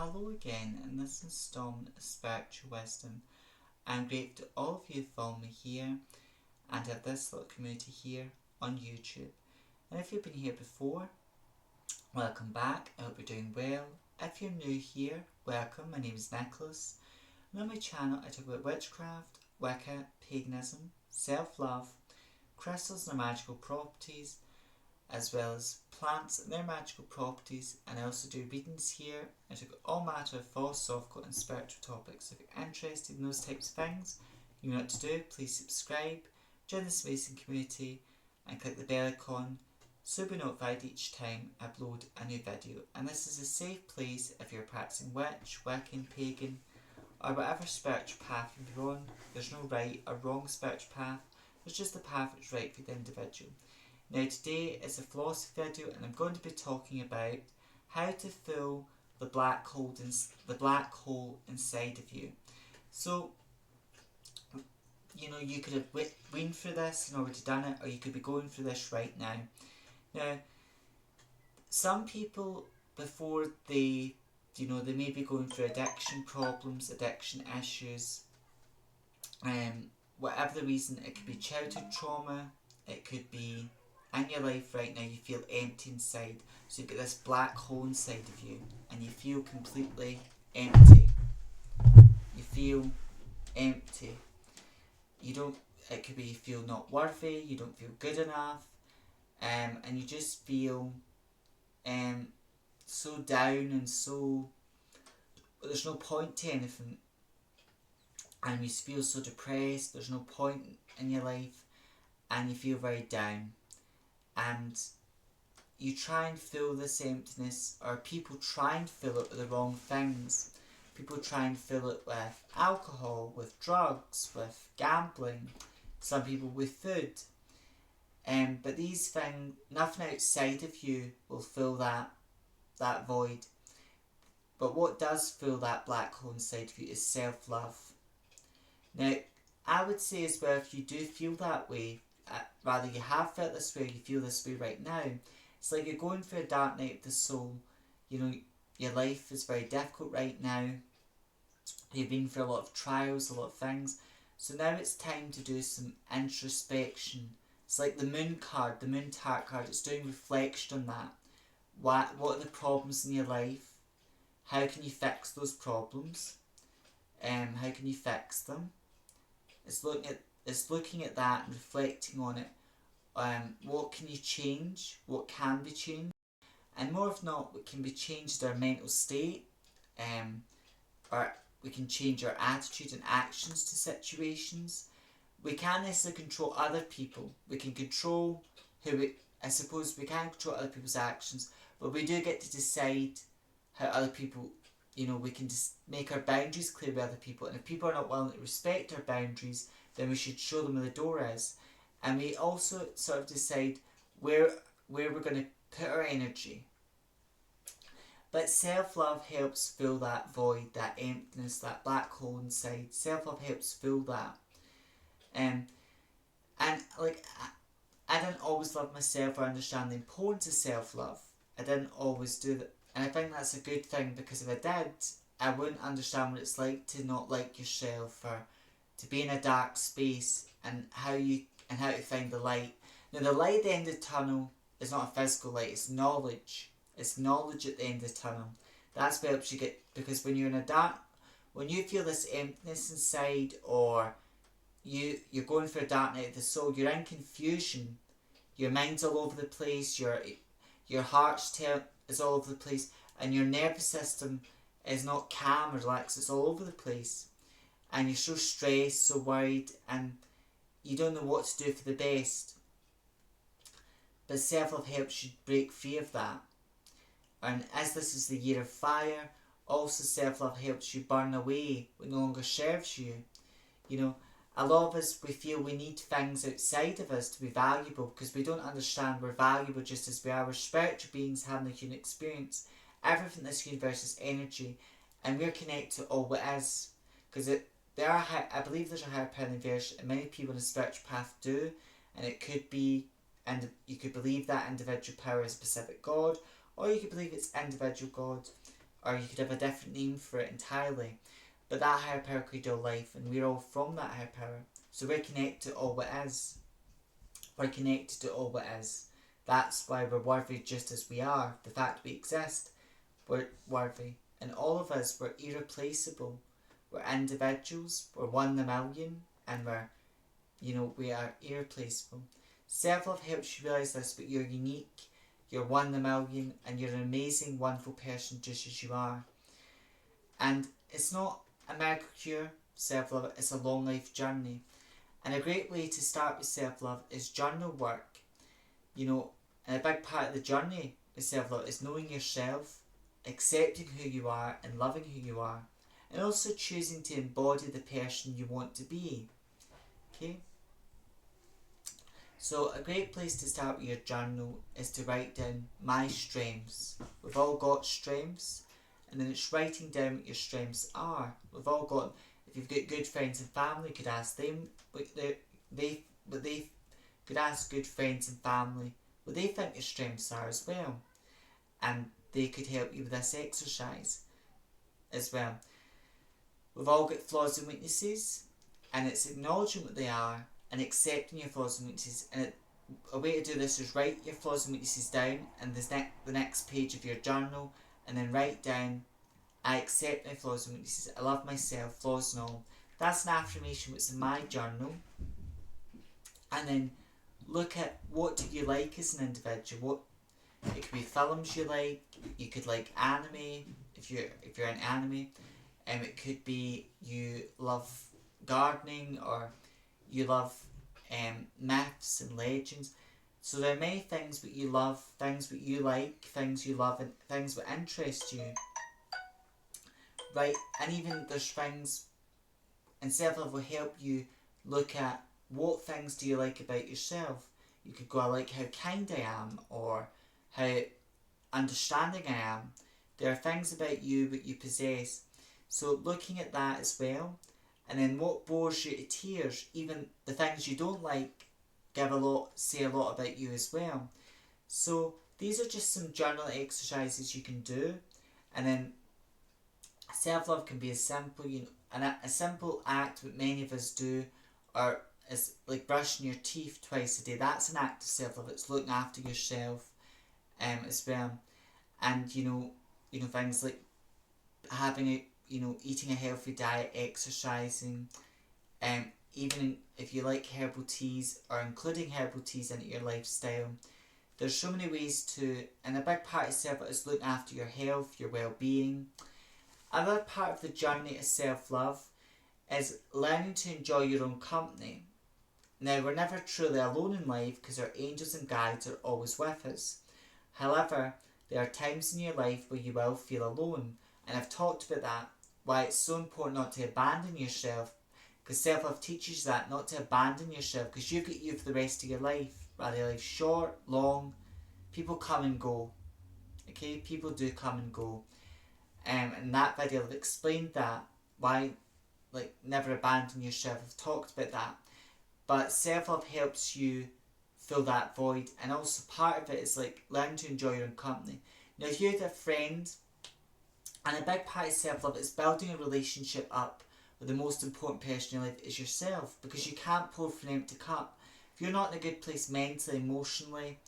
Hello again in this installment of Spiritual Wisdom. I'm grateful to all of you following me here and have this little community here on YouTube. And if you've been here before, welcome back. I hope you're doing well. If you're new here, welcome. My name is Nicholas. And on my channel I talk about witchcraft, Wicca, paganism, self-love, crystals and their magical properties, as well as plants and their magical properties, and I also do readings here. I talk all matter of philosophical and spiritual topics. So if you're interested in those types of things, you know what to do. Please subscribe, join this amazing community, and click the bell icon so you'll be notified each time I upload a new video. And this is a safe place if you're practicing witch, Wiccan, pagan, or whatever spiritual path you're on. There's no right or wrong spiritual path, there's just the path that's right for the individual. Now today is a philosophy video and I'm going to be talking about how to fill the black hole inside of you. So, you could have been through this and already done it, or you could be going through this right now. Now, some people before they may be going through addiction problems, addiction issues, whatever the reason. It could be childhood trauma, it could be in your life right now you feel empty inside. So you've got this black hole inside of you and you feel completely empty. You feel empty. It could be you feel not worthy, you don't feel good enough, and you just feel so down and so, there's no point to anything, and you feel so depressed, there's no point in your life, and you feel very down. And you try and fill this emptiness, or people try and fill it with the wrong things. People try and fill it with alcohol, with drugs, with gambling, some people with food. But these things, nothing outside of you will fill that void. But what does fill that black hole inside of you is self-love. Now, I would say as well, if you do feel that way, rather you have felt this way, or you feel this way right now, it's like you're going through a dark night of the soul. Your life is very difficult right now. You've been through a lot of trials, a lot of things. So now it's time to do some introspection. It's like the moon card, the moon tarot card. It's doing reflection on that. What are the problems in your life? How can you fix those problems? How can you fix them? It's looking at that and reflecting on it. What can you change? What can be changed? And more if not, what can be changed our mental state, or we can change our attitude and actions to situations. We can't necessarily control other people. We can control I suppose we can control other people's actions, but we do get to decide how other people, we can just make our boundaries clear with other people. And if people are not willing to respect our boundaries, then we should show them where the door is. And we also sort of decide where we're going to put our energy. But self-love helps fill that void, that emptiness, that black hole inside. Self-love helps fill that. And like, I didn't always love myself or understand the importance of self-love. I didn't always do that. And I think that's a good thing, because if I did, I wouldn't understand what it's like to not like yourself, or to be in a dark space, and how to find the light. Now, the light at the end of the tunnel is not a physical light, it's knowledge. It's knowledge at the end of the tunnel. That's what helps you get, because when you're in a dark, when you feel this emptiness inside, or you're going through a dark night of the soul, you're in confusion, your mind's all over the place, your heart's is all over the place, and your nervous system is not calm or relaxed, it's all over the place. And you're so stressed, so worried, and you don't know what to do for the best. But self-love helps you break free of that. And as this is the year of fire, also self-love helps you burn away what no longer serves you. A lot of us, we feel we need things outside of us to be valuable, because we don't understand we're valuable just as we are. We're spiritual beings having a human experience. Everything in this universe is energy, and we're connected to all what is. Because I believe there's a higher power in the universe, and many people in the spiritual path do, and it could be, and you could believe that individual power is a specific God, or you could believe it's individual God, or you could have a different name for it entirely. But that higher power created our life, and we're all from that higher power. So we're connected to all what is. We're connected to all what is. That's why we're worthy just as we are. The fact we exist, we're worthy. And all of us, we're irreplaceable. We're individuals, we're one in a million, and we are irreplaceable. Self-love helps you realise this, but you're unique, you're one in a million, and you're an amazing, wonderful person just as you are. And it's not a miracle cure, self-love, it's a long life journey. And a great way to start with self-love is journal work. And a big part of the journey with self-love is knowing yourself, accepting who you are and loving who you are, and also choosing to embody the person you want to be. Okay? So a great place to start with your journal is to write down my strengths. We've all got strengths, and then it's writing down what your strengths are. We've all got, if you've got good friends and family, you could ask them they could ask good friends and family what they think your strengths are as well, and they could help you with this exercise as well. We've all got flaws and weaknesses, and it's acknowledging what they are and accepting your flaws and weaknesses. And a way to do this is write your flaws and weaknesses down in the next page of your journal, and then write down, I accept my flaws and weaknesses, I love myself, flaws and all. That's an affirmation which is in my journal. And then look at, what do you like as an individual. It could be films you like. You could like anime if you're an anime. It could be you love gardening, or you love myths and legends. So there are many things that you love, things that you like, things you love, and things that interest you. Right, and even there's things, and self-love will help you look at, what things do you like about yourself. You could go, I like how kind I am, or how understanding I am. There are things about you that you possess. So looking at that as well, and then what bores you to tears, even the things you don't like, say a lot about you as well. So these are just some journal exercises you can do, and then self-love can be as simple, a simple act that many of us do, or is like brushing your teeth twice a day. That's an act of self-love. It's looking after yourself as well. And things like eating a healthy diet, exercising, even if you like herbal teas, or including herbal teas into your lifestyle. There's so many ways to, and a big part of self-love is looking after your health, your well-being. Another part of the journey of self-love is learning to enjoy your own company. Now, we're never truly alone in life because our angels and guides are always with us. However, there are times in your life where you will feel alone, and I've talked about that, why it's so important not to abandon yourself, because self-love teaches that, not to abandon yourself, because you've got you for the rest of your life, whether your life's short, long. People come and go. Okay, people do come and go. In that video I've explained that, why never abandon yourself. I've talked about that. But self-love helps you fill that void, and also part of it is learn to enjoy your own company. Now, if you're with a friend, and a big part of self-love is building a relationship up with the most important person in your life is yourself, because you can't pour from an empty cup. If you're not in a good place mentally, emotionally,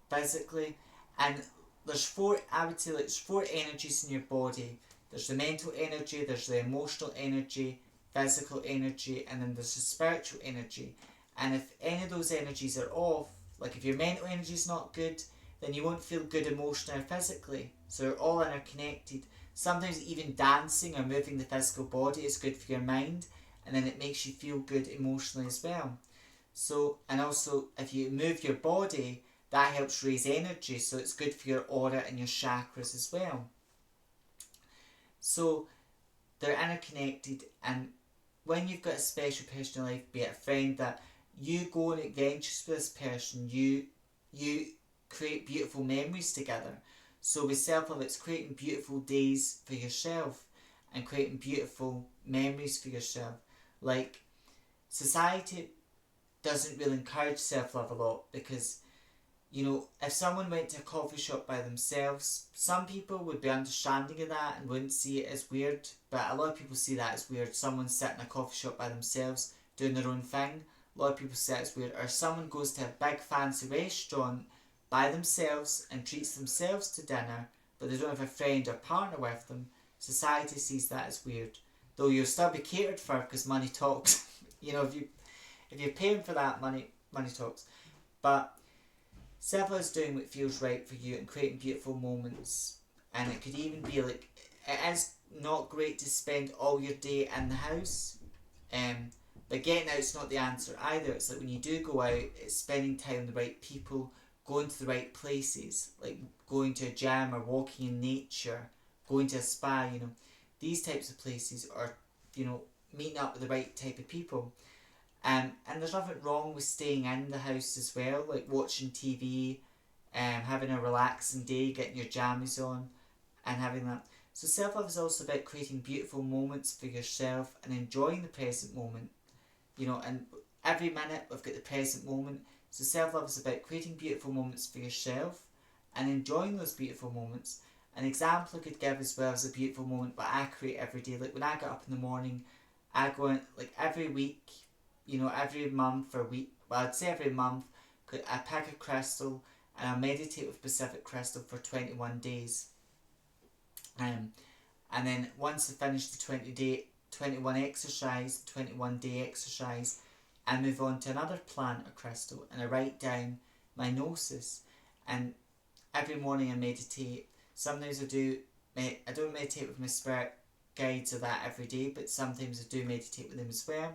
physically, and there's four energies in your body. There's the mental energy, there's the emotional energy, physical energy, and then there's the spiritual energy. And if any of those energies are off, if your mental energy is not good, then you won't feel good emotionally or physically. So they're all interconnected. Sometimes even dancing or moving the physical body is good for your mind, and then it makes you feel good emotionally as well. So, and also if you move your body, that helps raise energy, so it's good for your aura and your chakras as well. So they're interconnected, and when you've got a special person in your life, be it a friend, that you go on adventures with this person, you create beautiful memories together. So with self-love, it's creating beautiful days for yourself and creating beautiful memories for yourself. Society doesn't really encourage self-love a lot, because You know, if someone went to a coffee shop by themselves, some people would be understanding of that and wouldn't see it as weird, but a lot of people see that as weird. Someone sitting in a coffee shop by themselves doing their own thing, a lot of people see it as weird. Or someone goes to a big fancy restaurant by themselves and treats themselves to dinner, but they don't have a friend or partner with them, society sees that as weird. Though you'll still be catered for because money talks. You know, if you're paying for that, money talks. But self-love is doing what feels right for you and creating beautiful moments. And it could even be like, it is not great to spend all your day in the house, but getting out's not the answer either. It's like when you do go out, it's spending time with the right people, going to the right places, like going to a gym or walking in nature, going to a spa, you know, these types of places, or, you know, meeting up with the right type of people. And there's nothing wrong with staying in the house as well, like watching TV, having a relaxing day, getting your jammies on, and having that. So self-love is also about creating beautiful moments for yourself and enjoying the present moment. You know, and every minute we've got the present moment. So self-love is about creating beautiful moments for yourself and enjoying those beautiful moments. An example I could give as well is a beautiful moment but I create every day. Like when I get up in the morning, I go in, like every week, you know, every month or week, well, I'd say every month, I pick a crystal and I meditate with Pacific Crystal for 21 days. And then once I finish the 21 exercise, 21 day exercise, I move on to another plant or crystal and I write down my gnosis. And every morning I meditate. Sometimes I don't meditate with my spirit guides or that every day, but sometimes I do meditate with them as well.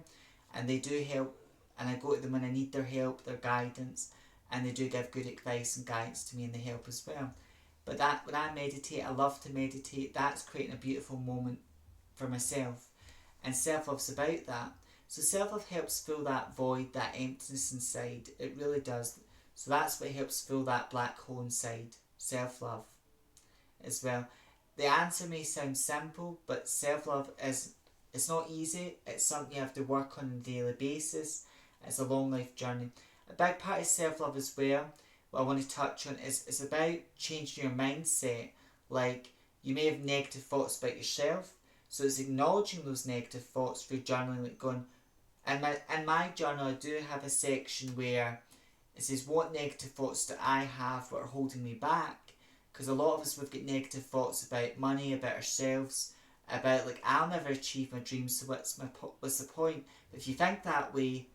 And they do help, and I go to them when I need their help, their guidance, and they do give good advice and guidance to me and they help as well. But that when I meditate, I love to meditate, that's creating a beautiful moment for myself. And self-love's about that. So self-love helps fill that void, that emptiness inside. It really does. So that's what helps fill that black hole inside. Self-love as well. The answer may sound simple, but self-love it's not easy. It's something you have to work on a daily basis. It's a long life journey. A big part of self-love as well, what I want to touch on is about changing your mindset. Like, you may have negative thoughts about yourself, so it's acknowledging those negative thoughts through journaling, like going, in my journal I do have a section where it says what negative thoughts do I have that are holding me back, because a lot of us, we've got negative thoughts about money, about ourselves, about like, I'll never achieve my dreams, so what's the point? But if you think that way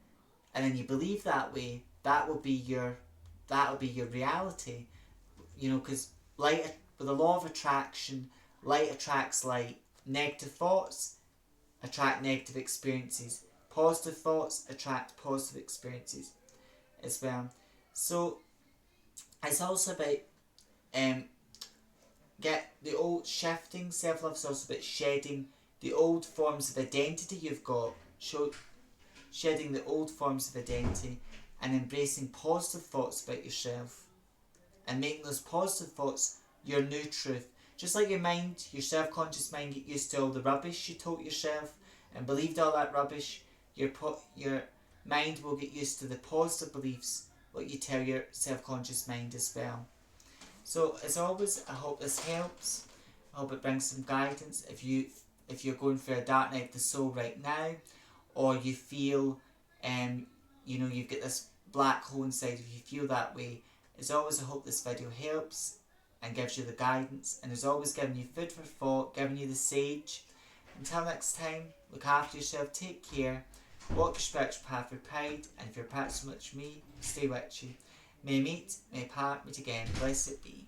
and then you believe that way, that will be your reality, you know, because light, with the law of attraction, light attracts light. Negative thoughts attract negative experiences. Positive thoughts attract positive experiences as well. So it's also about get the old shifting. Self-love is also about shedding the old forms of identity you've got, shedding the old forms of identity and embracing positive thoughts about yourself and making those positive thoughts your new truth. Just like your mind, your self-conscious mind, get used to all the rubbish you told yourself and believed all that rubbish, your mind will get used to the positive beliefs what you tell your self-conscious mind as well. So as always, I hope this helps. I hope it brings some guidance. If you're going through a dark night of the soul right now, or you feel you know, you've got this black hole inside, if you feel that way, as always, I hope this video helps and gives you the guidance, and as always, giving you food for thought, giving you the sage. Until next time, look after yourself, take care, walk your spiritual path with pride, and if you're practicing much me, stay with you. May meet, may part, meet again, blessed be.